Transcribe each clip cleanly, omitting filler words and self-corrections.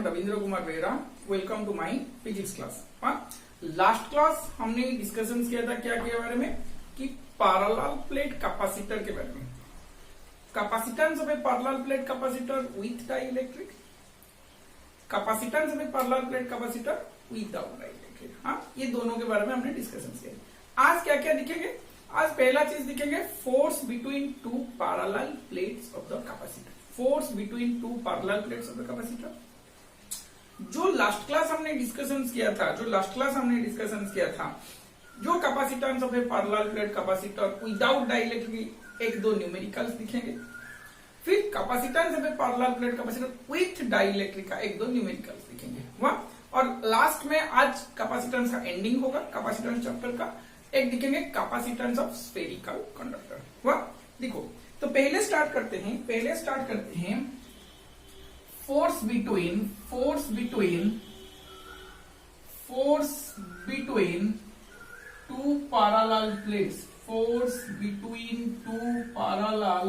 Ravindra Kumar Bera. Welcome to my physics class. Last class हमने discussion किया था क्या के बारे में कि पैरेलल प्लेट कैपेसिटर के बारे में। Capacitance of A parallel plate capacitor with dielectric, capacitance of A parallel plate capacitor without dielectric. हाँ, ये दोनों के बारे में हमने डिस्कशन किया। आज क्या क्या दिखेंगे? आज पहला चीज दिखेंगे force between two parallel plates of the capacitor. Force between two parallel plates of the capacitor. जो लास्ट क्लास हमने डिस्कशन किया था, जो capacitance of A parallel plate capacitor without dielectric, एक दो न्यूमेरिकल्स दिखेंगे। फिर capacitance of A parallel plate capacitor with dielectric का एक दो न्यूमेरिकल्स दिखेंगे। वाह। और लास्ट में आज कैपेसिटेंस का एंडिंग होगा, कैपेसिटेंस चैप्टर का एक दिखेंगे कैपेसिटेंस ऑफ स्फेरिकल कंडक्टर। वाह। देखो, तो पहले स्टार्ट करते हैं force between two parallel plates. Force between two parallel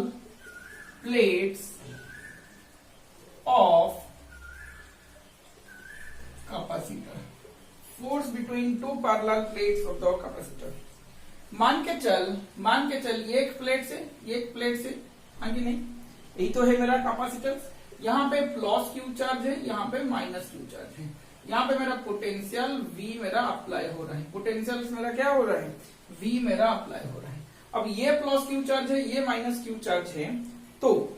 plates of capacitor. Force between two parallel plates of the capacitor. मान के चल एक प्लेट से हाँ कि नहीं, यही तो है मेरा कैपेसिटेंस। यहाँ पे प्लस क्यू चार्ज है, यहाँ पे माइनस क्यू चार्ज है। यहाँ पे मेरा पोटेंशियल V मेरा अप्लाई हो रहा है। पोटेंशियल मेरा क्या हो रहा है? V मेरा अप्लाई हो रहा है। अब ये प्लस क्यू चार्ज है, ये माइनस क्यू चार्ज है, तो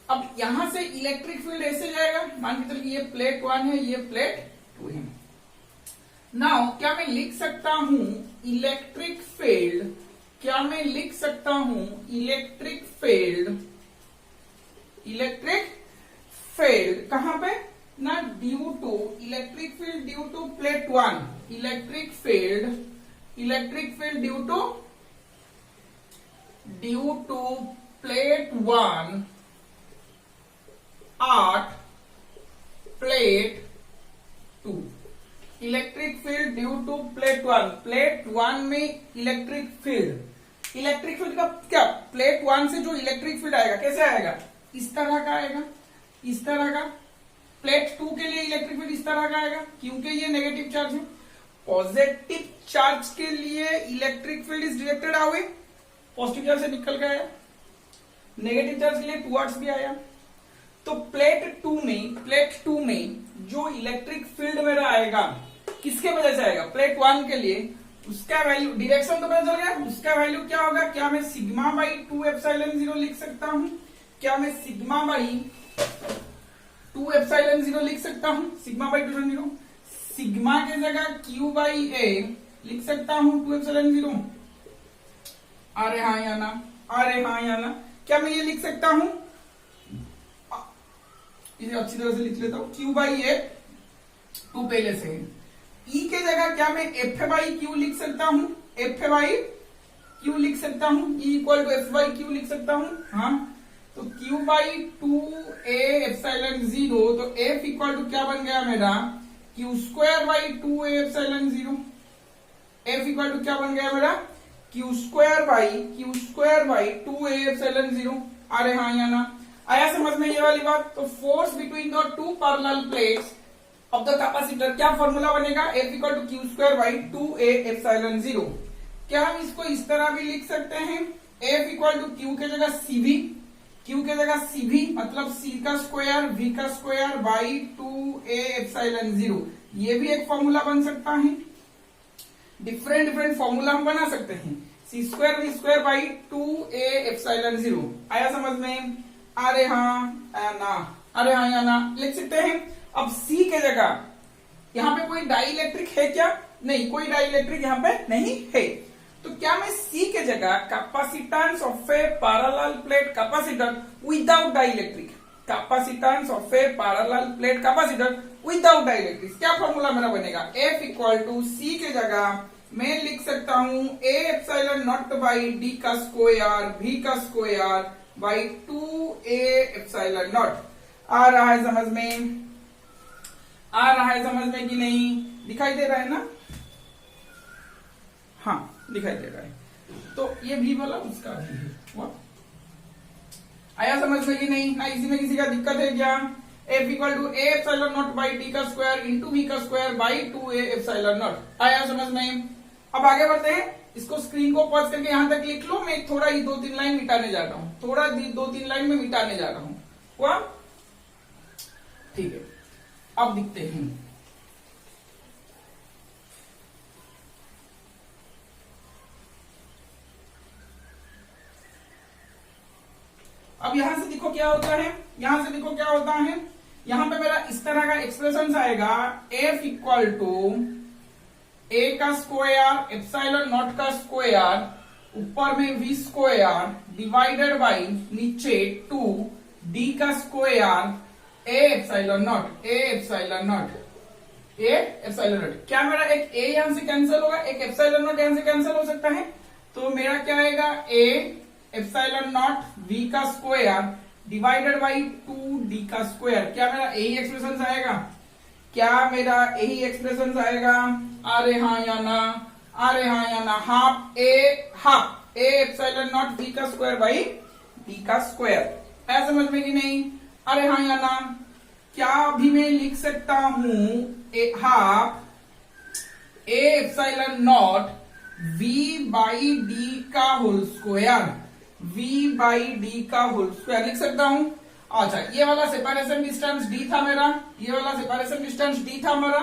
अब यहां से इलेक्ट्रिक फील्ड ऐसे जाएगा। मान के चल ये प्लेट 1 है, ये प्लेट 2 है। नाउ क्या मैं लिख सकता हूं इलेक्ट्रिक फील्ड? कहां पे ना? Due to electric field due to plate 1। Electric field due to plate 1 at plate 2। Electric field due to plate 1। Plate 1 में इलेक्ट्रिक फील्ड का क्या? प्लेट 1 से जो इलेक्ट्रिक फील्ड आएगा कैसे आएगा? इस तरह का आएगा, इस तरह का। प्लेट 2 के लिए इलेक्ट्रिक फील्ड इस तरह का आएगा, क्योंकि ये नेगेटिव चार्ज है। पॉजिटिव चार्ज के लिए electric field is directed away, positive charge से निकल के आया। नेगेटिव चार्ज के लिए टुवर्ड्स भी आया। तो प्लेट 2 में जो इलेक्ट्रिक फील्ड मेरा आएगा किसके वजह से आएगा? प्लेट 1 के लिए उसका वैल्यू, डायरेक्शन तो पता चल गया, उसका वैल्यू क्या होगा? क्या मैं सिग्मा बाई 2 एप्सिलॉन 0 लिख सकता हूं? क्या मैं सिग्मा बाई 2 एप्सिलॉन 0 लिख सकता हूं? सिग्मा बाई 2 0, सिग्मा के जगह क्यू बाई ए लिख सकता हूं 2 एप्सिलॉन 0। अरे हाँ या ना? क्या मैं ये लिख सकता हूं? इसे अच्छी तरह से लिख लेता हूं, क्यू बाई ए 2 पहले से। ई के जगह क्या मैं एफ बाई क्यू लिख सकता हूं? एफ बाई क्यू लिख सकता हूं। E equal to F by Q लिख सकता हूं। हाँ, तो क्यू बाई 2 ए एप्सिलॉन 0, तो एफ इक्वल टू क्या बन गया मेरा? Q square by 2 A epsilon 0। F equal to क्या बन गया मेरा? Q square by 2 A epsilon 0। अरे हाँ या ना? आया समझ में ये वाली बात? तो force between the two parallel plates of the capacitor, क्या फॉर्मूला बनेगा? F equal to Q square by 2a epsilon 0। क्या हम इसको इस तरह भी लिख सकते हैं? F इक्वल टू क्यू के जगह CV, मतलब C का स्क्वायर V का स्क्वायर बाई 2a एप्सिलॉन 0। ये भी एक फॉर्मूला बन सकता है। डिफरेंट फॉर्मूला हम बना सकते हैं। C square V square by 2a epsilon 0। आया समझ में? अरे हाँ या ना लिख सकते हैं। अब C के जगह यहाँ पे कोई डाइइलेक्ट्रिक है क्या? नहीं, कोई डाइइलेक्ट्रिक यहाँ पे नहीं है। तो क्या मैं C के जगह capacitance of A parallel plate capacitor without dielectric, क्या फॉर्मूला मेरा बनेगा? F इक्वल टू C के जगह मैं लिख सकता हूं A epsilon not by D का स्क्वायर V का square by 2a epsilon naught. आ रहा है समझ में कि नहीं? दिखाई दे रहा है ना? हाँ, दिखाई दे रहा है। तो ये भी वाला उसका भी है। आया समझ में कि नहीं? ना इसी में किसी का दिक्कत है क्या? F equal to A epsilon not by T का स्क्वायर इंटू वी का square by 2a epsilon not. आया समझ में? अब आगे बढ़ते हैं, इसको स्क्रीन को पॉज करके यहां तक लिख लो, मैं थोड़ा ही 2-3 लाइन मिटाने जा रहा हूं, थोड़ा 2-3 लाइन में मिटाने जा रहा हूं। हुआ? ठीक है, अब दिखते हैं। अब यहां से देखो क्या होता है, यहां से देखो क्या होता है, यहां पे मेरा इस तरह का एक्सप्रेशन आएगा, एफ इक्वल टू ए का स्क्वायर एप्सिलॉन नॉट का स्क्वायर ऊपर में वी स्क्वायर डिवाइडेड बाई नीचे 2 डी का square A epsilon not, A epsilon not, A epsilon not. क्या मेरा एक ए यहां से कैंसिल होगा, एक एप्सिलॉन नॉट यहां से कैंसिल हो सकता है, तो मेरा क्या आएगा, ए एप्सिलॉन नॉट वी का स्क्वायर डिवाइडेड बाई 2d का स्क्वायर। क्या मेरा यही एक्सप्रेशन आएगा, क्या मेरा यही एक्सप्रेशन आएगा? अरे हाँ या ना, अरे हाँ या ना, half A epsilon not V का स्क्वायर बाई डी का स्क्वायर। ऐसा समझ में कि नहीं? अरे हाँ या ना, क्या अभी मैं लिख सकता हूं half A epsilon not V by D का whole square, v by D का होल स्क्वायर लिख सकता हूं। अच्छा, ये वाला सेपरेशन डिस्टेंस d था मेरा, ये वाला सेपरेशन डिस्टेंस d था मेरा,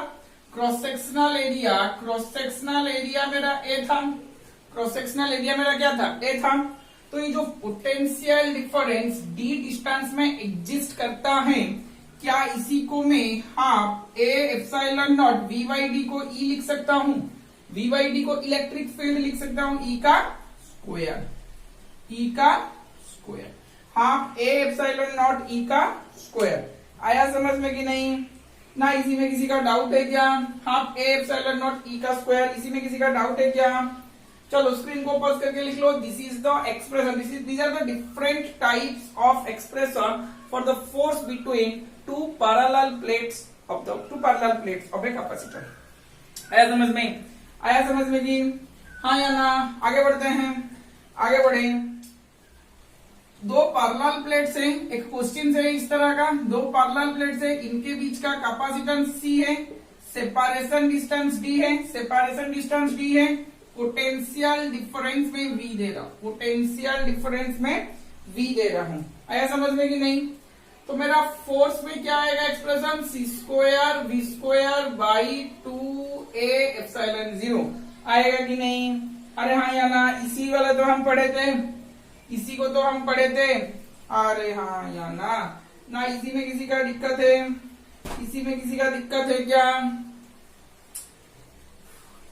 क्रॉस सेक्शनल एरिया मेरा a था, क्रॉस सेक्शनल एरिया मेरा क्या था, a था। तो ये जो पोटेंशियल डिफरेंस d डिस्टेंस में एग्जिस्ट करता है, क्या इसी को मैं half a epsilon not v by D को e लिख सकता हूं, v बाई डी को इलेक्ट्रिक फील्ड लिख सकता हूं, e का स्क्वायर, E का square, half A epsilon not E का स्क्वायर। आया समझ में कि नहीं? ना इसी में किसी का डाउट है क्या? Half A epsilon not E का स्क्वायर, इसी में किसी का डाउट है क्या? चलो स्क्रीन को पॉज करके लिख लो, this is the expression, these are the different types of expression for the force between two parallel plates of a capacitor. आया समझ में? आया समझ में कि हाँ या ना? आगे बढ़ते हैं, आगे बढ़े। दो पैरेलल प्लेट्स हैं, एक क्वेश्चन है इस तरह का, दो पैरेलल प्लेट्स है, इनके बीच का कैपेसिटेंस C है, सेपरेशन डिस्टेंस D है, सेपरेशन डिस्टेंस D है, पोटेंशियल डिफरेंस में V दे रहा हूं, पोटेंशियल डिफरेंस में V दे रहा हूं। आया समझ में कि नहीं? तो मेरा फोर्स में क्या आएगा expression, C square V square by 2a epsilon 0 आएगा कि नहीं? अरे हाँ या ना? इसी वाला तो हम पढ़े थे, इसी को तो हम पढ़े थे। अरे हाँ या ना? ना इसी में किसी का दिक्कत है, इसी में किसी का दिक्कत है क्या?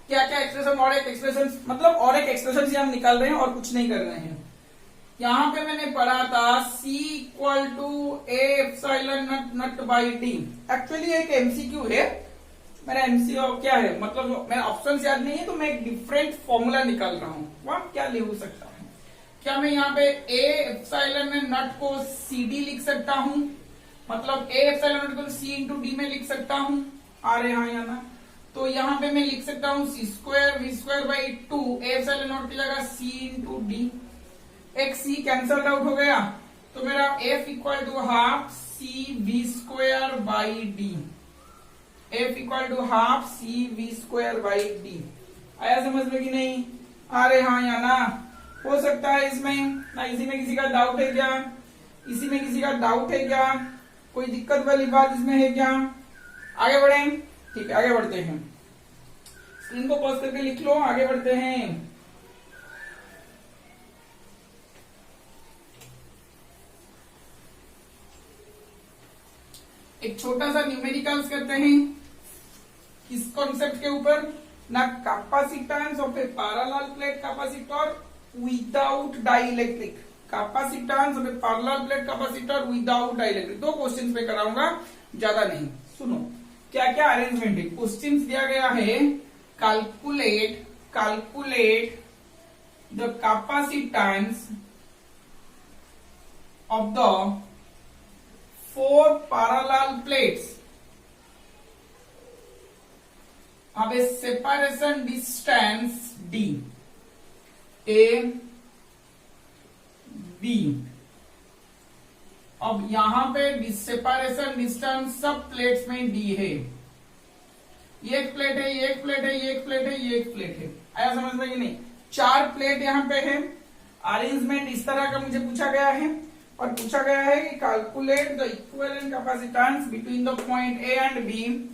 क्या क्या एक्सप्रेशन, और एक एक्सप्रेशन, मतलब और एक एक्सप्रेशन से हम निकाल रहे हैं और कुछ नहीं कर रहे हैं। यहाँ पे मैंने पढ़ा था C equal to A epsilon not by D. Actually एक एमसीक्यू है, मेरा एमसीक्यू क्या है, मतलब मेरा ऑप्शन याद नहीं है, तो मैं एक डिफरेंट फॉर्मूला निकाल रहा हूँ। वह क्या लिख सकता हूँ? क्या मैं यहाँ पे ए एप्सिलॉन में नॉट को सी डी लिख सकता हूँ, मतलब ए एप्सिलॉन नॉट को सी इंटू डी में लिख सकता हूँ? अरे हाँ या ना? तो यहाँ पे मैं लिख सकता हूँ C square V square by 2 A epsilon naught की जगह सी इंटू डी, एक सी कैंसल आउट हो गया, तो मेरा F equal to half C V square by D, F equal to half C V square by D. आया समझ में कि नहीं? अरे हाँ या ना? हो सकता है इसमें ना, इसी में किसी का डाउट है क्या? इसी में किसी का डाउट है क्या? कोई दिक्कत वाली बात इसमें है क्या? आगे बढ़े, ठीक है आगे बढ़ते हैं, स्क्रीन को पॉज करके लिख लो, आगे बढ़ते हैं। एक छोटा सा न्यूमेरिकल्स करते हैं किस कॉन्सेप्ट के ऊपर ना, capacitance of A parallel plate capacitor without dielectric, capacitance of A parallel plate capacitor without dielectric. दो क्वेश्चंस पे कराऊंगा, ज्यादा नहीं। सुनो क्या क्या अरेंजमेंट है, क्वेश्चंस दिया गया है, calculate the capacitance of the 4 parallel plates have a separation distance D, A, B, अब यहां पे सेपरेशन डिस्टेंस सब प्लेट्स में डी है। ये एक प्लेट है, ये एक प्लेट है, ये एक प्लेट है, ये एक प्लेट है। आया समझ में कि नहीं? 4 प्लेट यहाँ पे है। अरेंजमेंट इस तरह का मुझे पूछा गया है और पूछा गया है कि calculate the equivalent capacitance between the point A and B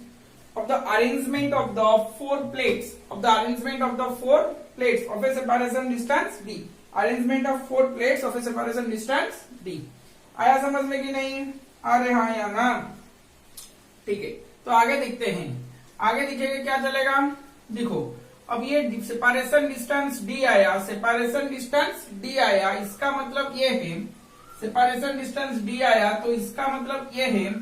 of the arrangement of the 4 plates of a separation distance d। arrangement of 4 plates of a separation distance d। आया समझ में कि नहीं? अरे हाँ या ना? ठीक है, तो आगे देखते हैं। आगे दिखेगा क्या चलेगा? देखो, अब ये सेपरेशन डिस्टेंस d आया, सेपरेशन डिस्टेंस d आया, इसका मतलब ये है सेपरेशन डिस्टेंस d आया, तो इसका मतलब ये है,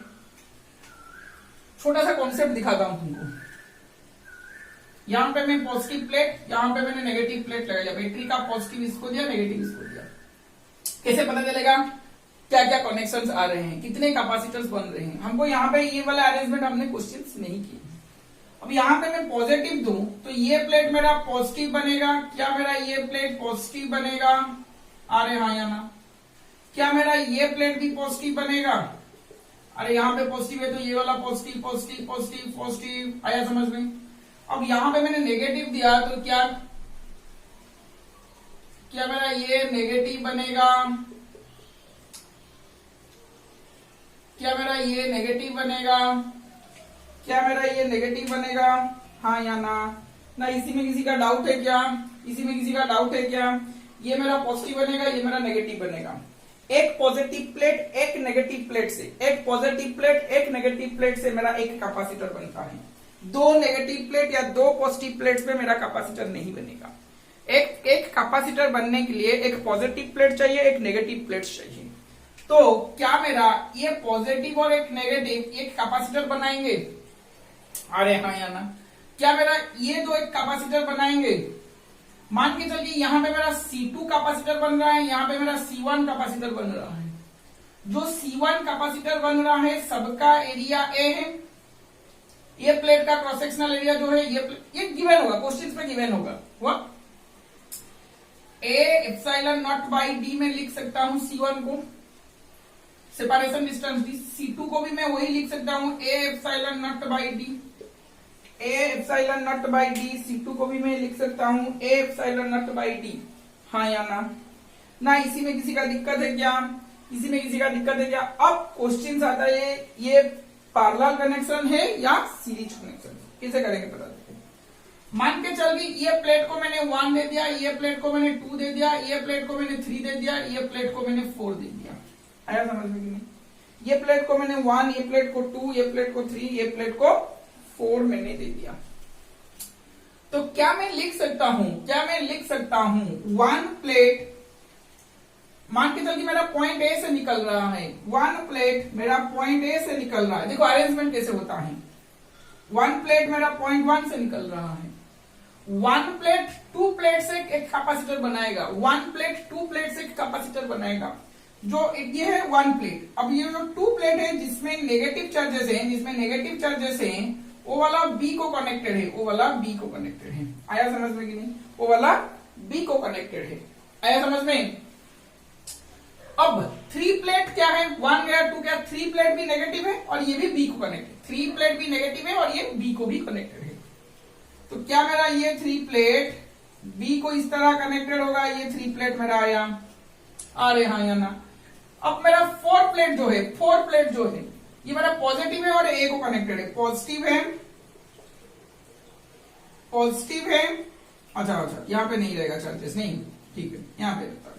छोटा सा कॉन्सेप्ट दिखाता हूं तुमको। यहां पे मैं पॉजिटिव प्लेट, यहां पे मैंने नेगेटिव प्लेट लगाया। बैटरी का पॉजिटिव इसको दिया, नेगेटिव इसको दिया। कैसे पता चलेगा क्या क्या कनेक्शंस आ रहे हैं, कितने कैपेसिटर्स बन रहे हैं? हमको यहाँ पे ये वाला अरेंजमेंट हमने क्वेश्चंस नहीं किए। अब यहाँ पे मैं पॉजिटिव दूं तो ये प्लेट मेरा पॉजिटिव बनेगा। क्या मेरा ये प्लेट पॉजिटिव बनेगा? अरे हाँ या ना? क्या मेरा ये प्लेट भी पॉजिटिव बनेगा? अरे यहाँ पे पॉजिटिव है तो ये वाला पॉजिटिव पॉजिटिव पॉजिटिव पॉजिटिव। आया समझ में? अब यहाँ पे मैंने नेगेटिव दिया तो क्या क्या मेरा ये नेगेटिव बनेगा? क्या मेरा ये नेगेटिव बनेगा? क्या मेरा ये नेगेटिव बनेगा? हाँ या ना? ना इसी में किसी का डाउट है क्या? इसी में किसी का डाउट है क्या? ये मेरा पॉजिटिव बनेगा, ये मेरा नेगेटिव बनेगा। एक पॉजिटिव प्लेट एक नेगेटिव प्लेट से, एक पॉजिटिव प्लेट एक नेगेटिव प्लेट से मेरा एक कैपेसिटर बनता है। 2 नेगेटिव प्लेट या 2 पॉजिटिव प्लेट पे मेरा कैपेसिटर नहीं बनेगा। एक कैपेसिटर बनने के लिए एक पॉजिटिव प्लेट चाहिए, एक नेगेटिव प्लेट चाहिए। तो क्या मेरा ये पॉजिटिव और एक नेगेटिव एक कैपेसिटर बनाएंगे? अरे हाँ या ना? क्या मेरा ये दो एक कैपेसिटर बनाएंगे? मान के चलिए यहाँ पे मेरा C2 कैपेसिटर बन रहा है, यहाँ पे मेरा C1 कैपेसिटर बन रहा है। जो C1 कैपेसिटर बन रहा है सबका एरिया A है। ये प्लेट का क्रॉस सेक्शनल एरिया जो है ये गिवन होगा, क्वेश्चन में गिवन होगा। हुआ A epsilon not by D में लिख सकता हूं C1 को, सेपरेशन डिस्टेंस D। C2 को भी मैं वही लिख सकता हूं A epsilon not by D। A epsilon not by D। C2 को भी मैं लिख सकता हूं A epsilon not by D। हाँ या ना? ना इसी में किसी का दिक्कत है क्या? इसी में किसी का दिक्कत है क्या? अब क्वेश्चन आता है ये पैरेलल कनेक्शन है या सीरीज कनेक्शन, कैसे करेंगे पता देखो। मान के चल भी ये प्लेट को मैंने 1 दे दिया, ये प्लेट को मैंने 2 दे दिया, ये प्लेट को मैंने 3 दे दिया, ये प्लेट को मैंने 4 दे दिया। आया समझ में कि नहीं? ये प्लेट को मैंने 1, ये प्लेट को 2, ये प्लेट को 3, ये प्लेट को 4 मैंने दे दिया। तो क्या मैं लिख सकता हूं, क्या मैं लिख सकता हूं 1 प्लेट, मान के चलिए मेरा पॉइंट ए से निकल रहा है, 1 प्लेट मेरा पॉइंट ए से निकल रहा है। देखो अरेंजमेंट कैसे होता है। 1 प्लेट मेरा पॉइंट 1 से निकल रहा है। 1 प्लेट 2 प्लेट से एक कैपेसिटर बनाएगा, 1 प्लेट 2 प्लेट से एक कैपेसिटर बनाएगा। जो ये है 1 प्लेट। अब ये जो 2 प्लेट है जिसमें नेगेटिव चार्जेस हैं, जिसमें नेगेटिव चार्जेस हैं, वो वाला बी को कनेक्टेड है, वो वाला बी को कनेक्टेड है। आया समझ में कि नहीं? वो वाला बी को कनेक्टेड है। आया समझ में? अब 3 प्लेट क्या है? 1 गया 2 क्या? 3 प्लेट भी नेगेटिव है और ये भी बी को कनेक्टेड। 3 प्लेट भी नेगेटिव है और ये बी को भी कनेक्टेड है। तो क्या मेरा ये 3 प्लेट बी को इस तरह कनेक्टेड होगा? ये 3 प्लेट मेरा आया। अरे हाँ या ना? अब मेरा 4 प्लेट जो है, 4 प्लेट जो है ये मेरा पॉजिटिव है और ए को कनेक्टेड है। पॉजिटिव है, पॉजिटिव है। अच्छा अच्छा, यहां पे नहीं रहेगा चार्जेस, नहीं ठीक है, यहां पे रहता है।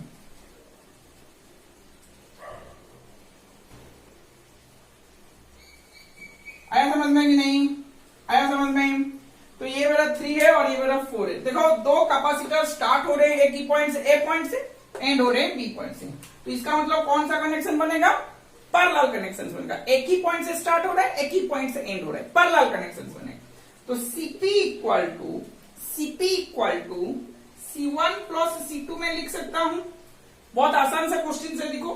आया समझ में कि नहीं? आया समझ में? तो ये मेरा 3 है और ये मेरा 4 है। देखो 2 कैपेसिटर स्टार्ट हो रहे हैं एक ही पॉइंट से, ए पॉइंट से, एंड हो रहे हैं बी पॉइंट से। तो इसका मतलब कौन सा कनेक्शन बनेगा? पैरेलल कनेक्शन बनेगा। एक ही पॉइंट से स्टार्ट हो रहा है, एक ही पॉइंट से एंड हो रहा है, पैरेलल कनेक्शन बनेगा। तो CP equal to C1 plus C2 में लिख सकता हूं। बहुत आसान सा क्वेश्चन से लिखो,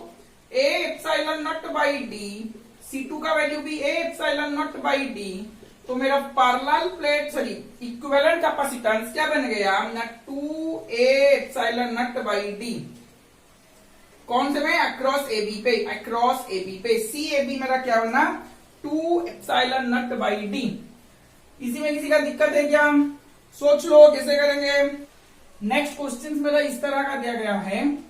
A epsilon not by D, C2 का वैल्यू भी A epsilon not by D। तो मेरा parallel plate sorry equivalent capacitance क्या बन गया? 2A epsilon not by D। कौन से में? अक्रॉस ए बी पे, अक्रॉस ए बी पे। सी ए बी मेरा क्या बना? 2 एप्सिलॉन नॉट बाई डी। इसी में किसी का दिक्कत है क्या? सोच लो कैसे करेंगे। नेक्स्ट क्वेश्चन मेरा इस तरह का दिया गया है,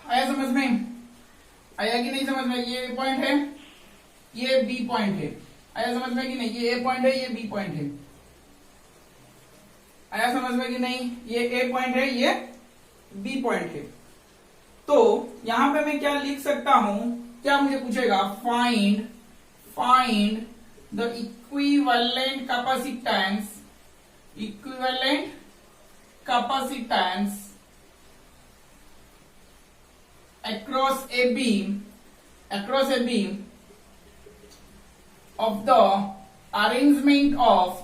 आया समझ में? आया कि नहीं समझ में? ये ए पॉइंट है, ये बी पॉइंट है। आया समझ में कि नहीं? ये ए पॉइंट है, ये बी पॉइंट है। आया समझ में कि नहीं? ये ए पॉइंट है, ये बी पॉइंट है। तो यहां पे मैं क्या लिख सकता हूं? क्या मुझे पूछेगा? Find the equivalent capacitance, equivalent capacitance across a beam of the arrangement of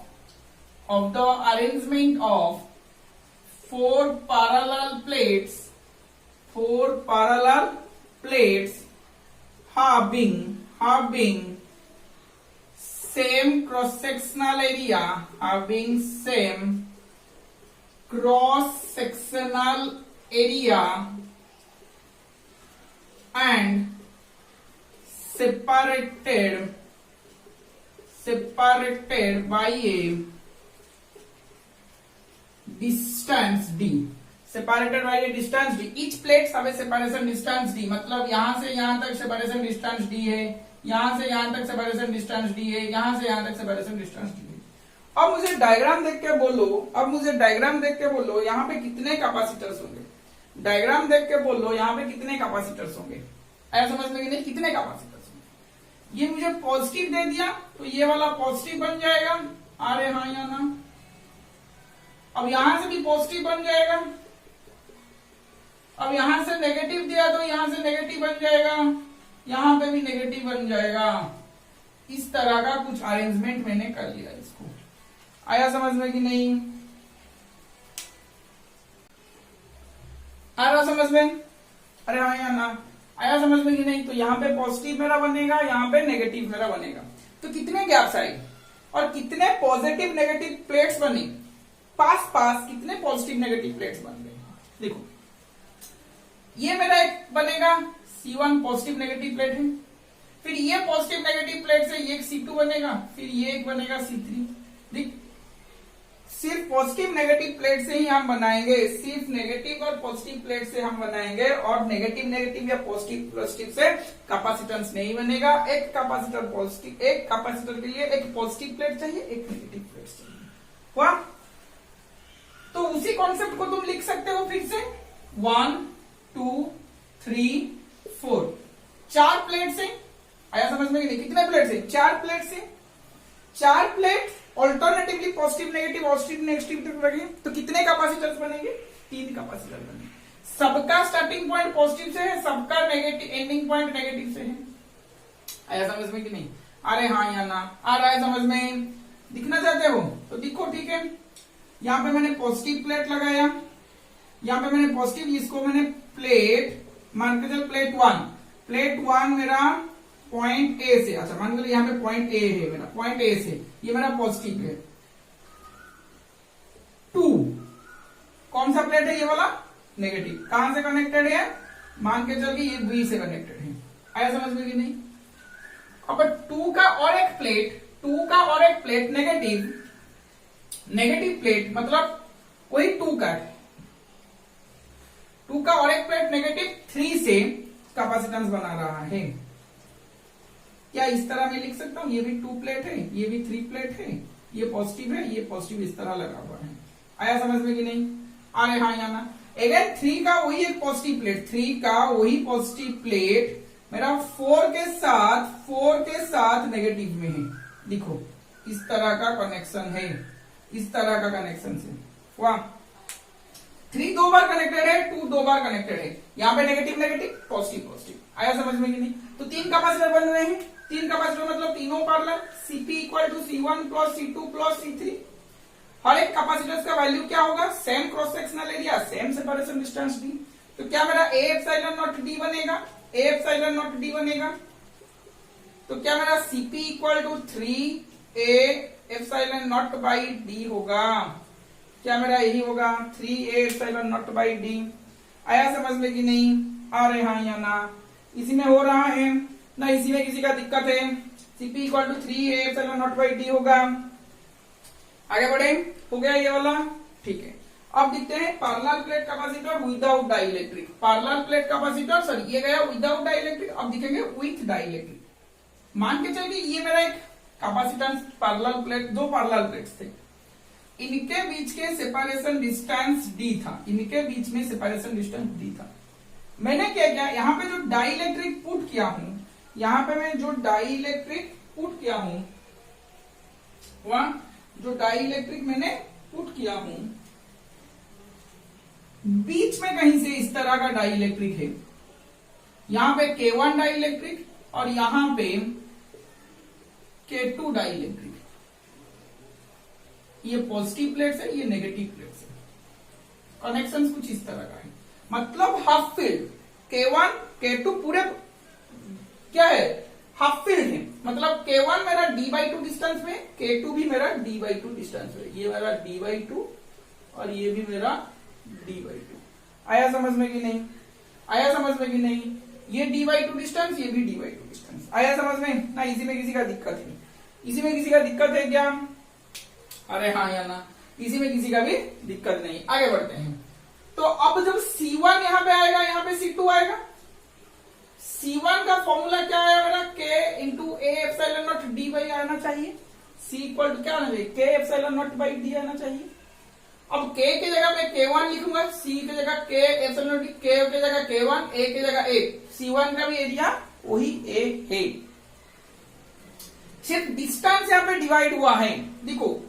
4 parallel plates having same cross sectional area and separated by a distance d, separated by a distance d। each plates have a separation distance d, मतलब यहां से यहां तक separation distance d है, यहां से यहां तक separation distance d है, यहां से यहां तक separation distance d है। अब मुझे डायग्राम देख के बोलो यहां पे कितने कैपेसिटर्स होंगे। डायग्राम देख के बोलो यहां पे कितने कैपेसिटर्स होंगे। ऐसा समझ में कि नहीं? कितने कैपेसिटर्स होंगे। ये मुझे पॉजिटिव दे दिया तो ये वाला पॉजिटिव बन जाएगा। अरे हाँ या ना? अब यहां से भी पॉजिटिव बन जाएगा। अब यहां से नेगेटिव दिया तो यहां से नेगेटिव बन जाएगा, यहां पे भी नेगेटिव बन जाएगा। इस तरह का कुछ अरेंजमेंट मैंने कर लिया इसको। आया समझ में कि नहीं? आ रहा समझ में? अरे हाँ या ना? आया समझ में कि नहीं? तो यहाँ पे पॉजिटिव मेरा बनेगा, यहाँ पे नेगेटिव मेरा बनेगा। तो कितने गैप्स आए और कितने पॉजिटिव नेगेटिव प्लेट्स बने? पास कितने पॉजिटिव नेगेटिव प्लेट्स बन गए? देखो ये मेरा एक बनेगा C1 पॉजिटिव नेगेटिव प्लेट है, फिर ये पॉजिटिव नेगेटिव प्लेट से ये एक C2 बनेगा, फिर ये एक बनेगा C3। देख सिर्फ पॉजिटिव नेगेटिव प्लेट से ही हम बनाएंगे, सिर्फ नेगेटिव और पॉजिटिव प्लेट से हम बनाएंगे, और नेगेटिव या पॉजिटिव से कैपेसिटेंस नहीं बनेगा। एक कैपेसिटर के लिए एक पॉजिटिव प्लेट चाहिए, एक नेगेटिव प्लेट चाहिए। हुआ? तो उसी कॉन्सेप्ट को तुम लिख सकते हो फिर से। 1 2 3 4 4 प्लेट से। आया समझ में कि नहीं? कितने प्लेट से? 4 प्लेट से। 4 प्लेट ऑल्टरनेटिवली पॉजिटिव नेगेटिव तक रखेंगे तो कितने कैपेसिटर्स बनेंगे? 3 कैपेसिटर बनेंगे। सबका स्टार्टिंग पॉइंट पॉजिटिव से है, सबका नेगेटिव एंडिंग पॉइंट नेगेटिव से है। आया समझ में कि नहीं? अरे हाँ या ना? आ रहा है समझ में? दिखना चाहते हो तो दिखो, ठीक है। यहां पे मैंने पॉजिटिव प्लेट लगाया, यहां पे मैंने पॉजिटिव, इसको मैंने प्लेट मान के चल प्लेट 1 मेरा पॉइंट ए से, अच्छा मान के यहाँ पे पॉइंट ए है मेरा, पॉइंट ए से ये मेरा पॉजिटिव है। 2 कौन सा प्लेट है? ये वाला नेगेटिव। कहां से कनेक्टेड है? मान के चल ये बी से कनेक्टेड है। आया समझ में कि नहीं? अब 2 का और एक प्लेट नेगेटिव प्लेट, मतलब वही 2 का है। 2 का और एक प्लेट नेगेटिव 3 से कैपेसिटेंस बना रहा है। क्या इस तरह मैं लिख सकता हूं? ये भी 2 प्लेट है, ये भी 3 प्लेट है, ये पॉजिटिव है, ये पॉजिटिव इस तरह लगा हुआ है। आया समझ में कि नहीं? अरे हाँ या ना? अगेन 3 का वही एक पॉजिटिव प्लेट, 3 का वही पॉजिटिव प्लेट मेरा 4 के साथ नेगेटिव में है। देखो इस तरह का कनेक्शन है, इस तरह का कनेक्शन से। वाह, 3 2 बार कनेक्टेड है, 2 2 बार कनेक्टेड है। यहाँ पे नेगेटिव पॉजिटिव। आया समझ में कि नहीं? तो 3 कैपेसिटर बन रहे हैं। तीन कैपेसिटर मतलब तीनों parallel, Cp equal to C1 plus C2 plus C3। हर एक कैपेसिटर का वैल्यू क्या होगा, same cross sectional area, same separation distance d। तो क्या मेरा A एप्सिलॉन नॉट d बनेगा, A एप्सिलॉन नॉट d बनेगा। तो क्या मेरा Cp equal to 3A epsilon not by d होगा। क्या मेरा यही होगा 3A epsilon not by d। आया समझ में कि नहीं, आ रहे हैं या ना, इसी में हो रहा है ना, इसी में किसी का दिक्कत है। Cp equal to 3A epsilon not by d होगा। आगे बढ़े, हो गया ये वाला, ठीक है। अब देखते हैं parallel plate capacitor without dielectric. Parallel plate capacitor sorry ये गया विदाउट डाइलेक्ट्रिक, अब दिखेंगे विथ डाइलेक्ट्रिक। मान के चलिए ये मेरा एक कैपेसिटेंस पैरेलल प्लेट, दो पैरेलल प्लेट्स थे, इनके बीच के सेपरेशन डिस्टेंस d था, इनके बीच में सेपरेशन डिस्टेंस d था। मैंने क्या किया, यहाँ पे जो डाइलेक्ट्रिक पुट किया हूं, यहाँ पे मैं जो डाइलेक्ट्रिक पुट किया हूं, वहां जो डाइलेक्ट्रिक मैंने पुट किया हूं, बीच में कहीं से इस तरह का डाइलेक्ट्रिक है। यहां पे K1 डाइलेक्ट्रिक और यहां पे K2 डाइलेक्ट्रिक। ये पॉजिटिव प्लेट्स है, ये नेगेटिव प्लेट्स है। कनेक्शन कुछ इस तरह का है, मतलब हाफ फील्ड K1 K2 पूरे क्या है, हाफ फील्ड है। मतलब K1 मेरा d/2 डिस्टेंस में, K2 भी मेरा d/2 डिस्टेंस में। ये मेरा d/2 और ये भी मेरा d/2। आया समझ में कि नहीं, आया समझ में कि नहीं, ये d/2 डिस्टेंस, ये भी d/2 डिस्टेंस। आया समझ में ना, इसी में किसी का दिक्कत है, इसी में किसी का दिक्कत है क्या, अरे हाँ या ना, इसी में किसी का भी दिक्कत नहीं। आगे बढ़ते हैं। तो अब जब C1 यहां पे आएगा, यहां पे C2 आएगा। C1 का फॉर्मूला क्या है मेरा, K into A epsilon not d by आना चाहिए। C इक्वल टू क्या आना चाहिए, K epsilon not by d आना चाहिए। अब K की जगह मैं K1 लिखूंगा, C की जगह K एप्सिलॉन नॉट, K की जगह K1, A की जगह A। C1 का भी एरिया वही A है, सिर्फ डिस्टेंस यहाँ पे डिवाइड हुआ है। देखो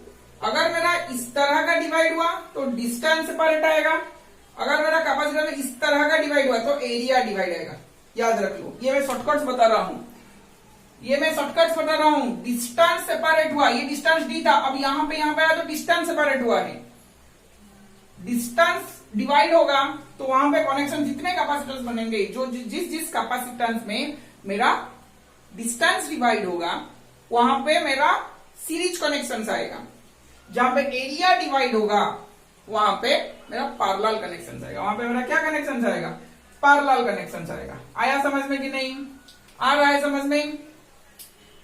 अगर मेरा इस तरह का डिवाइड हुआ तो डिस्टेंस सेपरेट आएगा, अगर मेरा कैपेसिटर में इस तरह का डिवाइड हुआ तो एरिया डिवाइड आएगा। याद रख लो, ये मैं शॉर्टकट्स बता रहा हूं, ये मैं शॉर्टकट्स बता रहा हूं। डिस्टेंस सेपरेट हुआ, ये डिस्टेंस d था, अब यहां पे आया तो डिस्टेंस सेपरेट हुआ है। डिस्टेंस डिवाइड होगा तो वहां पे कनेक्शन जितने कैपेसिटर्स बनेंगे, जो जिस जिस कैपेसिटेंस में मेरा डिस्टेंस डिवाइड होगा वहां पे मेरा सीरीज कनेक्शन आएगा। जहां पे एरिया डिवाइड होगा वहां पे मेरा पैरेलल कनेक्शन आएगा, वहां पे मेरा क्या कनेक्शन आएगा, पैरेलल कनेक्शन आएगा। आया समझ में कि नहीं, आ रहा है समझ में।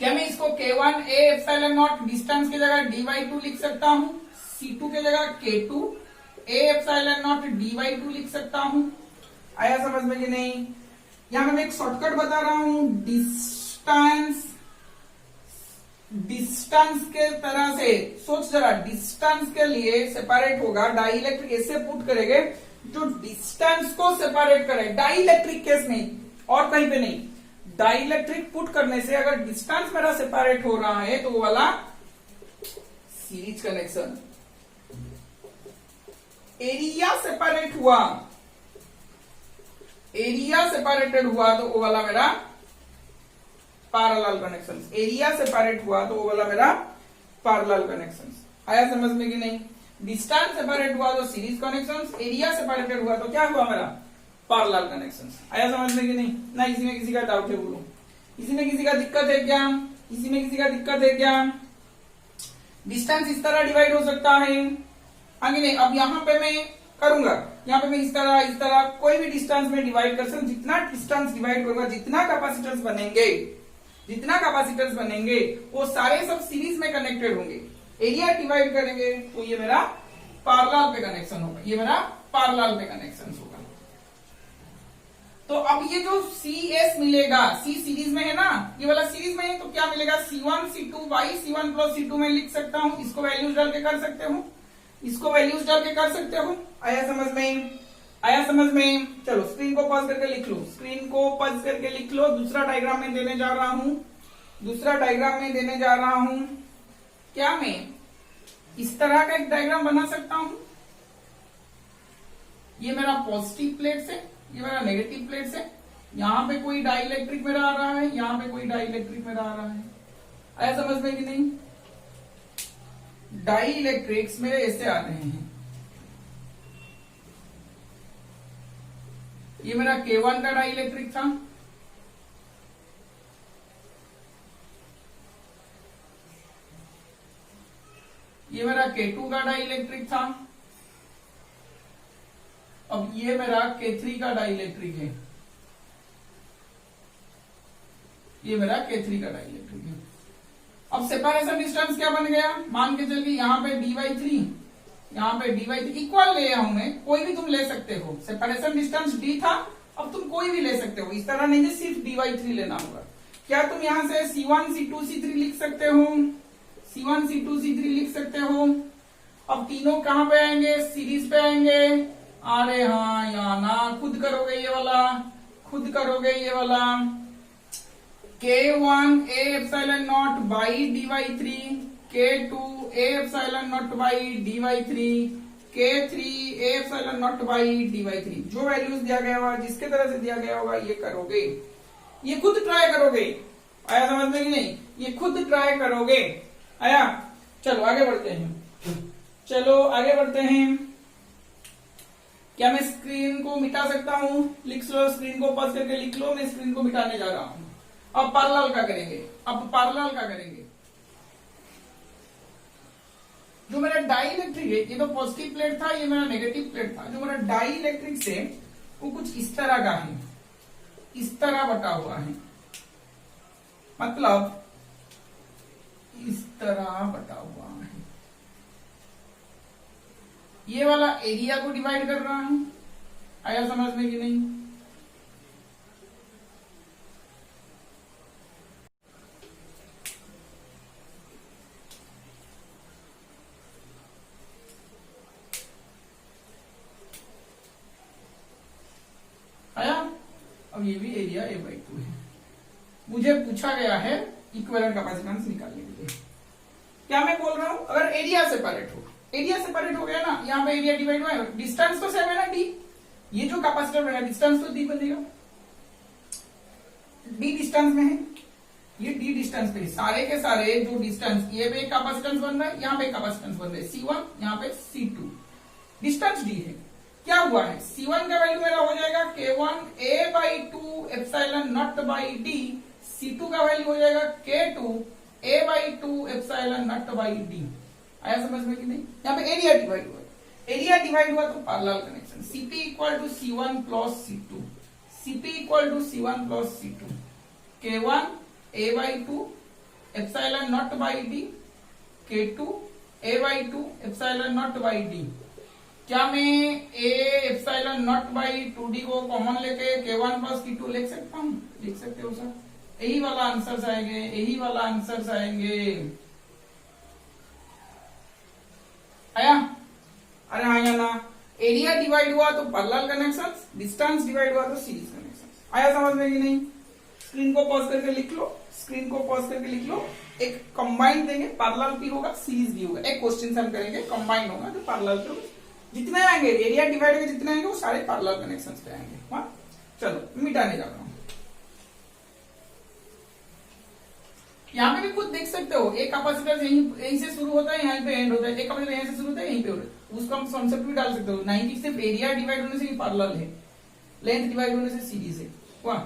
क्या मैं इसको K1 A epsilon not distance की जगह d/2 लिख सकता हूं, C2 की जगह K2 A epsilon not d/2 लिख सकता हूं। आया समझ में कि नहीं। यहां मैं एक शॉर्टकट बता रहा हूं, डिस्टेंस के तरह से सोच जरा, डिस्टेंस के लिए सेपरेट होगा, डाइलेक्ट्रिक ऐसे पुट करेंगे जो डिस्टेंस को सेपरेट करे, डाइलेक्ट्रिक केस में और कहीं पे नहीं। डाइलेक्ट्रिक पुट करने से अगर डिस्टेंस मेरा सेपरेट हो रहा है तो वो वाला सीरीज कनेक्शन। एरिया सेपरेट हुआ, एरिया सेपरेटेड हुआ तो वो वाला मेरा पैरेलल कनेक्शन। एरिया सेपरेट हुआ तो वो वाला मेरा पैरेलल कनेक्शन। आया समझ में कि नहीं। डिस्टेंस सेपरेट हुआ तो सीरीज कनेक्शन, एरिया सेपरेटेड हुआ तो क्या हुआ मेरा पैरेलल कनेक्शन। आया समझ में कि नहीं ना, इसी में किसी का डाउट है बोलो, इसी में किसी का दिक्कत है क्या, इसी में किसी का दिक्कत है क्या। डिस्टेंस इस तरह डिवाइड हो सकता है, आगे नहीं। अब यहां पे मैं करूंगा, यहाँ पे मैं इस तरह कोई भी डिस्टेंस में डिवाइड कर सकूं। जितना डिस्टेंस डिवाइड करूंगा, जितना कैपेसिटर्स बनेंगे, जितना कैपेसिटर्स बनेंगे वो सारे सब सीरीज में कनेक्टेड होंगे। एरिया डिवाइड करेंगे तो ये मेरा पैरेलल पे कनेक्शन होगा, ये मेरा पैरेलल पे कनेक्शन होगा। तो अब ये जो CS मिलेगा, C सीरीज में है ना, ये वाला सीरीज में है तो क्या मिलेगा, C1 C2 by C1 plus C2 में लिख सकता हूं। इसको वैल्यूज डाल के कर सकते हो, इसको वैल्यूज डाल के कर सकते हो। आया समझ में, आया समझ में। चलो स्क्रीन को पॉज करके लिख लो, स्क्रीन को पॉज करके लिख लो। दूसरा डायग्राम में देने जा रहा हूं, दूसरा डायग्राम में देने जा रहा हूं। क्या मैं इस तरह का एक डायग्राम बना सकता हूं। ये मेरा पॉजिटिव प्लेट्स है, ये मेरा नेगेटिव प्लेट्स है, यहाँ पे कोई डाई इलेक्ट्रिक मेरा आ रहा है, यहाँ पे कोई डाई इलेक्ट्रिक मेरा आ रहा है। आया समझ में कि नहीं? डाई इलेक्ट्रिक्स मेरे ऐसे आ रहे हैं। ये मेरा K1 का डाई इलेक्ट्रिक था, ये मेरा K2 का डाई इलेक्ट्रिक था, अब ये मेरा K3 का डाई इलेक्ट्रिक है, ये मेरा K3 का डाई इलेक्ट्रिक है। अब सेपरेशन डिस्टेंस क्या बन गया? मान के चलिए यहाँ पे d/3, यहाँ पे d/3 इक्वल ले हूं मैं, कोई भी तुम ले सकते हो। सेपरेशन डिस्टेंस d था, अब तुम कोई भी ले सकते हो, इस तरह नहीं है सिर्फ d/3 लेना होगा। क्या तुम यहाँ से C1 C2 C3 लिख सकते हो? C1 C2 C3 लिख सकते हो। अब तीनों कहाँ पे आएंगे? सीरीज पे आएंगे। अरे हाँ या ना, खुद करोगे ये वाला, खुद करोगे ये वाला। K1 A epsilon naught by d/3, K2 A epsilon naught by d/3, K3 A epsilon naught by d/3। जो वैल्यूज दिया गया होगा, जिसके तरह से दिया गया होगा, ये करोगे, ये खुद ट्राई करोगे। आया समझ में कि नहीं? ये खुद ट्राई करोगे। आया? चलो आगे बढ़ते हैं, चलो आगे बढ़ते हैं। क्या मैं स्क्रीन को मिटा सकता हूं? लिख लो, स्क्रीन को पॉज करके लिख लो, मैं स्क्रीन को मिटाने जा रहा हूं। अब पैरेलल का करेंगे, अब पैरेलल का करेंगे। जो मेरा डाई इलेक्ट्रिक है, ये तो पॉजिटिव प्लेट था, ये मेरा नेगेटिव प्लेट था। जो मेरा डाई इलेक्ट्रिक से वो कुछ इस तरह का है, इस तरह बटा हुआ है, मतलब इस तरह बटा हुआ है। ये वाला एरिया को डिवाइड कर रहा है। आया समझ में कि नहीं? आया? अब ये भी एरिया A/2 है। मुझे पूछा गया है इक्विवेलेंट कैपेसिटेंस निकालने के लिए। क्या मैं बोल रहा हूं? अगर एरिया सेपरेट हो, एरिया सेपरेट हो गया ना, यहाँ पे एरिया डिवाइड हुआ है, डिस्टेंस तो सेम है ना d, ये जो कैपेसिटर बनेगा डिस्टेंस तो d बनेगा, d डिस्टेंस में है, ये d डिस्टेंस पे, सारे के सारे जो डिस्टेंस, ये पे कैपेसिटेंस बन रहा है, यहाँ पे कैपेसिटेंस बन रहा है C1, यहाँ पे C2, डिस्टेंस d है। क्या हुआ है? C1 का वैल्यू मेरा हो जाएगा K1 A/2 epsilon not by d, C2 का वैल्यू हो जाएगा K2 A/2 epsilon not by d। आया समझ में कि नहीं? यहाँ पे एरिया डिवाइड हुआ, एरिया डिवाइड हुआ तो parallel connection. Cp equal to C1 plus C2, Cp equal to C1 plus C2, K1 A/2 epsilon not by d, K2 A/2 epsilon not by d। क्या मैं A epsilon not by 2d को common लेके K1 plus K2 लिख सकता हूँ? लिख सकते हो सर। यही वाला आंसर्स आएंगे, यही वाला आंसर्स आएंगे। आया? अरे हाँ या ना? एरिया डिवाइड हुआ तो पैरेलल कनेक्शन, डिस्टेंस डिवाइड हुआ तो सीरीज कनेक्शन। आया समझ में कि नहीं? स्क्रीन को पॉज करके लिख लो, स्क्रीन को पॉज करके लिख लो। एक कंबाइन देंगे, पैरेलल भी होगा, सीरीज भी होगा। एक क्वेश्चन हम करेंगे, कंबाइन होगा तो पैरेलल पे जितने आएंगे, एरिया डिवाइड के जितने आएंगे वो सारे पैरेलल कनेक्शंस पे आएंगे। हाँ चलो मिटाने जा रहा हूं। यहाँ पे भी खुद देख सकते हो, एक कैपेसिटर यहीं से शुरू होता है, यहीं पे एंड होता है, एक कैपेसिटर यहीं से शुरू होता है, यहीं पे होता है। उसका हम कॉन्सेप्ट भी डाल सकते हो। 90 सिर्फ एरिया डिवाइड होने से ही पैरेलल है, लेंथ डिवाइड होने से सीरीज है। वाह,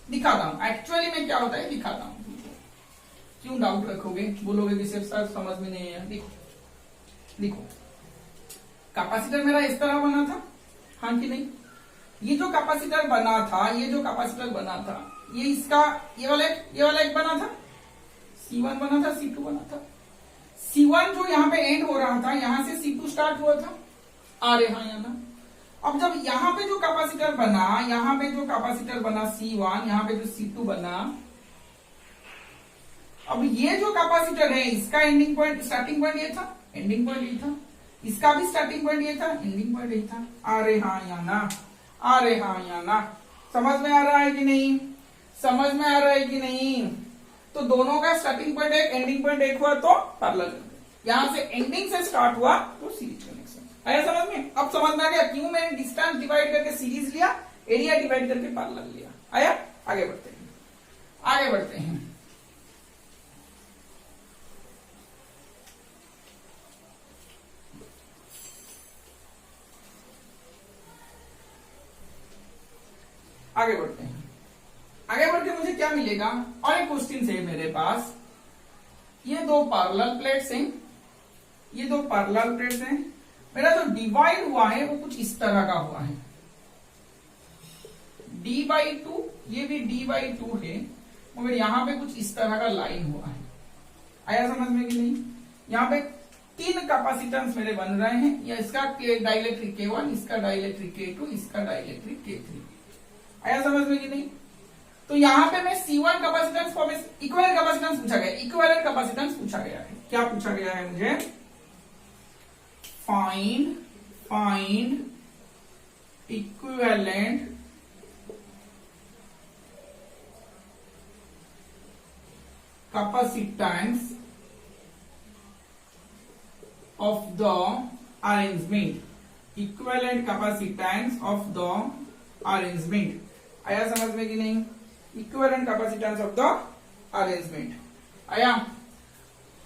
दिखाता हूँ एक्चुअली में क्या होता है, दिखाता हूँ। क्यों डाउट रखोगे, बोलोगे कि सिर्फ सर समझ में नहीं है। देखो देखो, कैपेसिटर मेरा इस तरह बना था, हाँ कि नहीं? ये जो कैपेसिटर बना था, ये जो कैपेसिटर बना था, ये इसका ये वाला एक बना था, C1 बना था, C2 बना था। C1 जो यहाँ पे एंड हो रहा था, यहां से C2 स्टार्ट हुआ था। अरे हाँ या ना? अब जब यहाँ पे जो कैपेसिटर बना, यहाँ पे जो कैपेसिटर बना C1, यहाँ पे जो C2 बना, अब ये जो कैपेसिटर है, इसका एंडिंग पॉइंट, स्टार्टिंग पॉइंट ये था, एंडिंग पॉइंट ये था, इसका भी स्टार्टिंग पॉइंट ये था, एंडिंग पॉइंट ये था। अरे हाँ या ना? अरे हाँ या ना? समझ में आ रहा है कि नहीं? समझ में आ रहा है कि नहीं? तो दोनों का स्टार्टिंग पॉइंट एक, एंडिंग पॉइंट एक हुआ तो पैरेलल। यहां से एंडिंग से स्टार्ट हुआ तो सीरीज कनेक्शन। आया समझ में? अब समझ में आ गया क्यों मैंने डिस्टेंस डिवाइड करके सीरीज लिया, एरिया डिवाइड करके पैरेलल लिया। आया? आगे बढ़ते हैं, आगे बढ़ते हैं। आगे बढ़ते हैं, आगे बढ़ के मुझे क्या मिलेगा? और एक क्वेश्चन है मेरे पास, ये दो पैरेलल प्लेट्स हैं, ये दो पैरेलल प्लेट्स हैं, मेरा जो डिवाइड हुआ है वो कुछ इस तरह का हुआ है, d/2, ये भी d/2 है, मगर यहां पे कुछ इस तरह का लाइन हुआ है। आया समझ में कि नहीं? यहाँ पे 3 कैपेसिटेंस मेरे बन रहे हैं, या इसका डाइलेक्ट्रिक K1, इसका डाइलेक्ट्रिक K2, इसका डाइलेक्ट्रिक K3। आया समझ में कि नहीं? तो यहाँ पे मैं C1 capacitance for equivalent capacitance पूछा गया, इक्विवेलेंट कैपेसिटेंस पूछा गया है। क्या पूछा गया है मुझे? Find equivalent capacitance of the arrangement, equivalent capacitance of the arrangement। आया समझ में कि नहीं? Equivalent capacitance of the arrangement आया।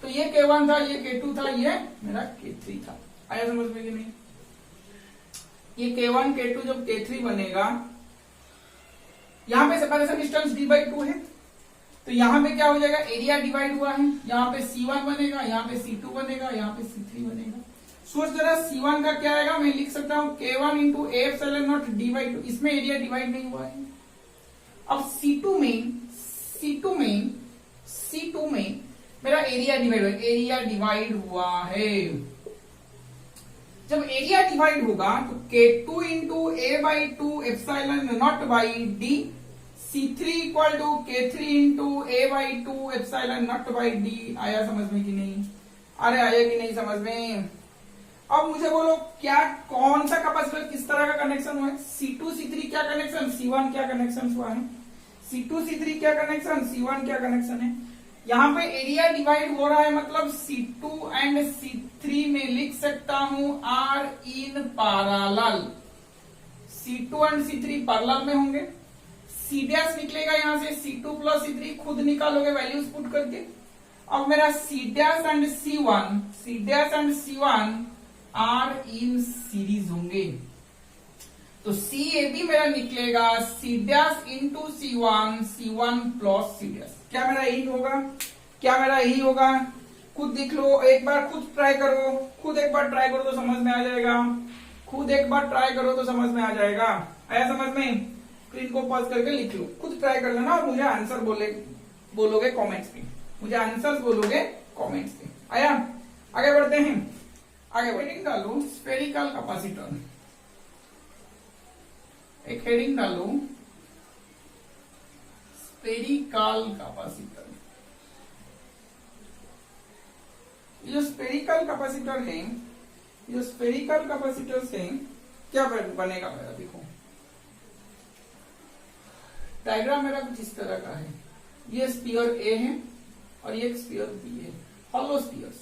तो ये K1 था, ये K2 था, ये मेरा K3 था। आया समझ में कि नहीं? ये K1 K2 जब K3 बनेगा, यहां पे सेपरेशन डिस्टेंस d/2 है, तो यहां पे क्या हो जाएगा? एरिया डिवाइड हुआ है, यहाँ पे C1 बनेगा, यहाँ पे C2 बनेगा, यहाँ पे C3 बनेगा। सोच जरा, C1 का क्या आएगा? मैं लिख सकता हूं K1 इंटू A/0 d/2, इसमें एरिया डिवाइड नहीं हुआ है। अब C2 में मेरा एरिया डिवाइड हुआ है। जब एरिया डिवाइड होगा तो K2 into A/2 ε0/d, C3 equal to K3 into A/2 ε0/d। आया समझ में कि नहीं? अरे आया कि नहीं समझ में? अब मुझे बोलो, क्या कौन सा कैपेसिटर किस तरह का कनेक्शन हुआ है? C2 C3 क्या कनेक्शन, C1 क्या कनेक्शन हुआ है? C2 C3 क्या कनेक्शन, C1 क्या कनेक्शन है? यहाँ पे एरिया डिवाइड हो रहा है, मतलब C2 एंड C3 में लिख सकता हूं are in parallel. C2 and C3 parallel में होंगे। C' निकलेगा यहां से, C2 प्लस C3 खुद निकालोगे वैल्यूज पुट करके। अब मेरा C' and C1 are in series होंगे, तो CAB मेरा निकलेगा C' into C1 plus C'। क्या मेरा यही होगा? क्या मेरा यही होगा? खुद देख लो, एक बार खुद ट्राई करो, खुद एक बार ट्राई करो तो समझ में आ जाएगा, खुद एक बार ट्राई करो तो समझ में आ जाएगा। आया समझ में? स्क्रीन को पॉज करके लिख लो, खुद ट्राई कर लेना और मुझे आंसर बोलोगे कमेंट्स में, मुझे आंसर्स बोलोगे कमेंट्स में। आया? आगे बढ़ते हैं, आगे हेडिंग डालो स्फेरिकल कैपेसिटर, एक हेडिंग डालो स्फेरिकल कैपेसिटर। ये जो स्फेरिकल कैपेसिटर है, ये जो स्फेरिकल कैपेसिटर्स हैं, क्या बनेगा मेरा? देखो डायग्राम मेरा कुछ इस तरह का है, ये स्फीयर A है और ये स्फीयर B है, हॉलो स्फीयर्स।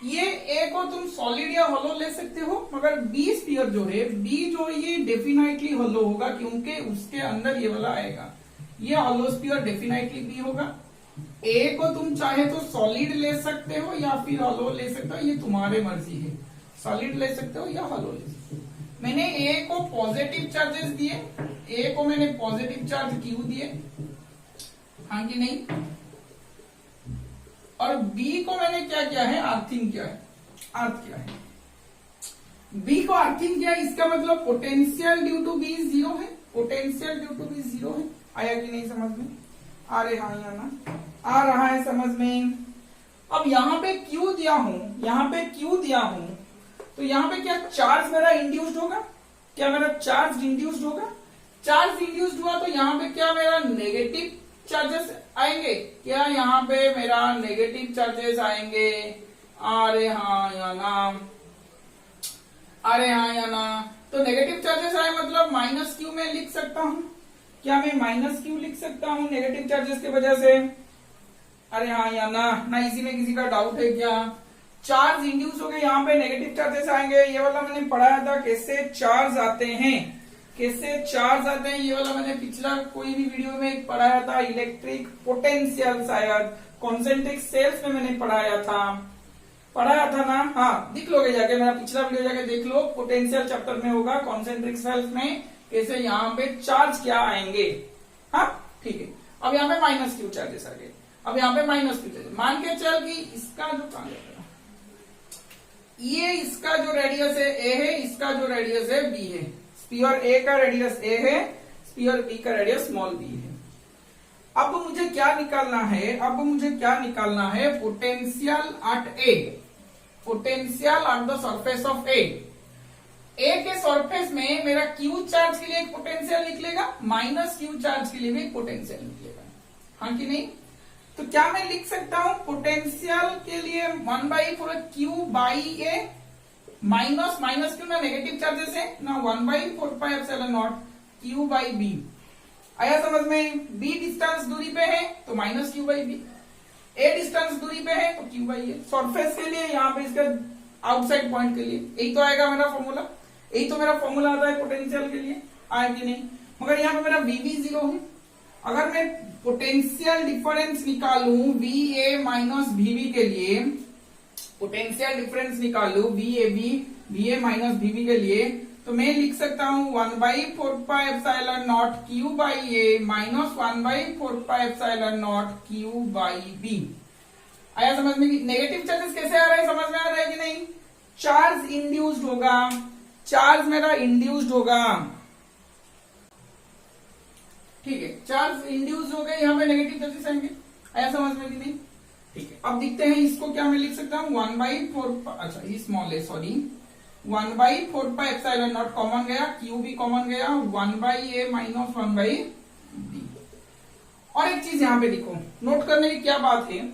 ये A को तुम सॉलिड या हॉलो ले सकते हो, मगर B स्फीयर जो है, B जो ये डेफिनेटली हॉलो होगा, क्योंकि उसके अंदर ये वाला आएगा। ये हॉलो स्फीयर डेफिनेटली B होगा। A को तुम चाहे तो सॉलिड ले सकते हो या फिर हॉलो ले सकते हो, ये तुम्हारे मर्जी है, सॉलिड ले सकते हो या हॉलो ले सकते हो। मैंने A को पॉजिटिव चार्जेस दिए, A को मैंने पॉजिटिव चार्ज Q दिए, हाँ कि नहीं? और B को मैंने क्या किया है? अर्थिंग किया है, अर्थ किया है। B को अर्थिंग किया, इसका मतलब पोटेंशियल ड्यू टू B 0 है, पोटेंशियल ड्यू टू B 0 है। आया कि नहीं समझ में? आ रहे हाँ या ना? आ रहा है समझ में? अब यहाँ पे Q दिया हूं, यहाँ पे Q दिया हूं, तो यहाँ पे क्या चार्ज मेरा इंड्यूस्ड होगा? क्या मेरा चार्ज इंड्यूस्ड होगा? चार्ज इंड्यूस्ड हुआ तो यहाँ पे क्या मेरा नेगेटिव चार्जेस आएंगे? क्या यहाँ पे मेरा नेगेटिव चार्जेस आएंगे? अरे हाँ या ना? अरे हाँ या ना? तो नेगेटिव चार्जेस आए मतलब -Q में लिख सकता हूं। क्या मैं -Q लिख सकता हूं नेगेटिव चार्जेस की वजह से? अरे हाँ या ना? ना इसी में किसी का डाउट है क्या? चार्ज इंड्यूस हो गए, यहाँ पे नेगेटिव चार्जेस आएंगे। ये वाला मैंने पढ़ाया था कैसे चार्ज आते हैं। कैसे चार्ज आते हैं, ये वाला मैंने पिछला कोई भी वीडियो में पढ़ाया था। इलेक्ट्रिक पोटेंशियल शायद कॉन्सेंट्रिक सेल्स में मैंने पढ़ाया था ना। हाँ, देख लोगे जाके, मेरा पिछला वीडियो जाके देख लो, पोटेंशियल चैप्टर में होगा। कॉन्सेंट्रिक सेल्स में कैसे यहाँ पे चार्ज क्या आएंगे। हाँ ठीक है, अब यहाँ पे माइनस क्यू चार्जेस आ गए। अब यहाँ पे माइनस क्यू चार्जेस, मान के चल कि इसका जो कहां जाएगा, ये इसका जो रेडियस है ए है, इसका जो रेडियस है बी है। स्पीयर ए का रेडियस ए है, स्पीयर बी का रेडियस स्मॉल बी है। अब मुझे क्या निकालना है, potential at A, potential at the surface of A. A के सरफेस में मेरा क्यू चार्ज के लिए एक पोटेंशियल निकलेगा, माइनस क्यू चार्ज के लिए भी एक पोटेंशियल निकलेगा, हाँ कि नहीं। तो क्या मैं लिख सकता हूं, पोटेंशियल के लिए 1/4 Q by A, minus Q ना नेगेटिव चार्जेस है ना, 1/4 pi epsilon not Q by B. आया समझ में। बी डिस्टेंस दूरी पे है तो minus Q by B, A distance दूरी पे है तो क्यू बाई ए। सरफेस के लिए यहाँ पे इसका आउटसाइड पॉइंट के लिए यही तो आएगा मेरा फॉर्मूला, यही तो मेरा फॉर्मूला आता है पोटेंशियल के लिए, आए कि नहीं। मगर यहाँ पे मेरा वीवी 0 है। अगर मैं पोटेंशियल डिफरेंस निकालूं वी ए माइनस वीबी के लिए, पोटेंशियल डिफरेंस निकालूं वी ए माइनस वीबी के लिए, तो मैं लिख सकता हूं 1/4 pi epsilon not Q by A minus 1/4 pi epsilon not Q by B. आया समझ में। नेगेटिव चार्जेस कैसे आ रहा है, समझ में आ रहा है कि नहीं। चार्ज इंड्यूस्ड होगा, चार्ज मेरा इंड्यूस्ड होगा, ठीक है, चार्ज इंड्यूस हो गए, यहाँ पे नेगेटिव चार्जेस आएंगे। आया समझ में कि नहीं। ठीक है, अब दिखते हैं इसको, क्या मैं लिख सकता हूँ 1/4, अच्छा ये स्मॉल है sorry, 1/4 pi epsilon not common गया, क्यू भी कॉमन गया, 1/a माइनस 1/b। और एक चीज यहाँ पे देखो, नोट करने की क्या बात है,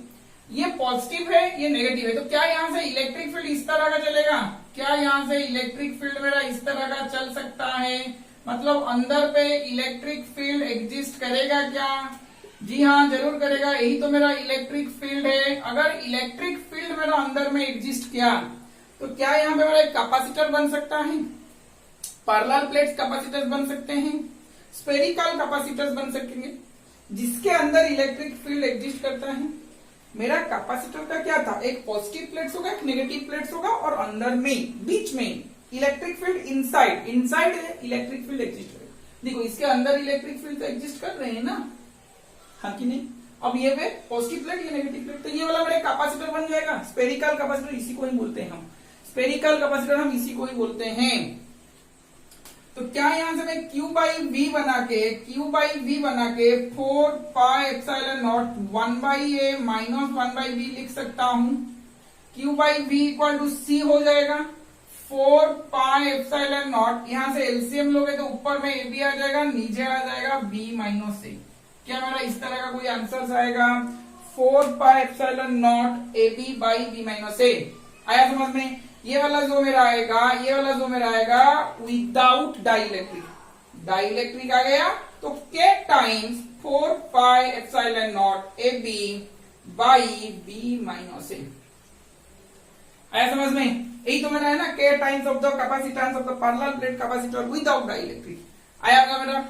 ये पॉजिटिव है ये नेगेटिव है, तो क्या यहाँ से इलेक्ट्रिक फील्ड इस तरह का चलेगा, क्या यहाँ से इलेक्ट्रिक फील्ड मेरा इस तरह का चल सकता है, मतलब अंदर पे इलेक्ट्रिक फील्ड एग्जिस्ट करेगा क्या। जी हाँ जरूर करेगा, यही तो मेरा इलेक्ट्रिक फील्ड है। अगर इलेक्ट्रिक फील्ड मेरा अंदर में एग्जिस्ट किया तो क्या यहाँ पे मेरा एक कैपेसिटर बन सकता है, पैरेलल प्लेट्स कैपेसिटर्स बन सकते हैं, स्फेरिकल कैपेसिटर्स बन सकेंगे, जिसके अंदर इलेक्ट्रिक फील्ड एग्जिस्ट करता है। मेरा कैपेसिटर का क्या था, एक पॉजिटिव प्लेट्स होगा एक नेगेटिव प्लेट्स होगा, और अंदर में बीच में electric field inside electric field exist करेगा। देखो इसके अंदर इलेक्ट्रिक फील्ड तो एग्जिस्ट कर रहे हैं ना, हाँ कि नहीं। अब ये वे पॉजिटिव प्लेट ये नेगेटिव प्लेट, तो ये वाला मेरा कैपेसिटर बन जाएगा, स्फेरिकल कैपेसिटर इसी को ही बोलते हैं हम, स्फेरिकल कैपेसिटर हम इसी को ही बोलते हैं। तो क्या यहां से मैं Q बाई V बना के 4 पाई epsilon not 1/a minus 1/b लिख सकता हूं। Q by V equal to C हो जाएगा, 4 पाई एप्सिलॉन नॉट, यहां से एलसीएम लोगे तो ऊपर में AB आ जाएगा, नीचे आ जाएगा B माइनस A। क्या मेरा इस तरह का कोई आंसर आएगा, 4 पाई epsilon not AB by B minus A। आया समझ में। ये वाला जो मेरा आएगा विदाउट डाइलेक्ट्रिक आ गया, तो K times 4 pi epsilon not AB by B minus A। आया समझ में। यही तो मेरा है ना, K times of the capacitance of the parallel plate capacitor without dielectric. आया आपका मेरा,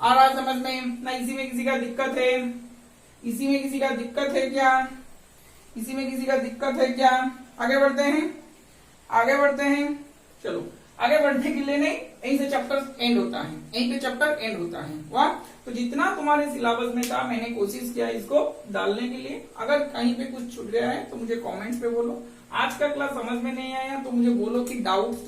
आ रहा है समझ में ना। इसी में किसी का दिक्कत है, इसी में किसी का दिक्कत है क्या, इसी में किसी का दिक्कत है क्या। आगे बढ़ते हैं, चलो आगे बढ़ने के लिए नहीं, यहीं से चैप्टर एंड होता है, यहीं पे चैप्टर एंड होता है। वाह, तो जितना तुम्हारे सिलेबस में था मैंने कोशिश किया इसको डालने के लिए। अगर कहीं पे कुछ छूट गया है तो मुझे कमेंट्स पे बोलो। आज का क्लास समझ में नहीं आया तो मुझे बोलो कि डाउट्स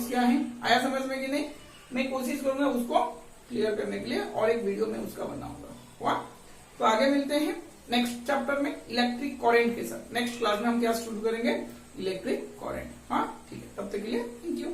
क्या है, आया समझ में कि नहीं। मैं कोशिश करूंगा उसको क्लियर करने के लिए और एक वीडियो में उसका बनाऊंगा। वाह, तो आगे मिलते हैं नेक्स्ट चैप्टर में इलेक्ट्रिक करंट के साथ। नेक्स्ट क्लास में हम क्या शुरू करेंगे, इलेक्ट्रिक करंट। हाँ ठीक है, तब तक के लिए थैंक यू।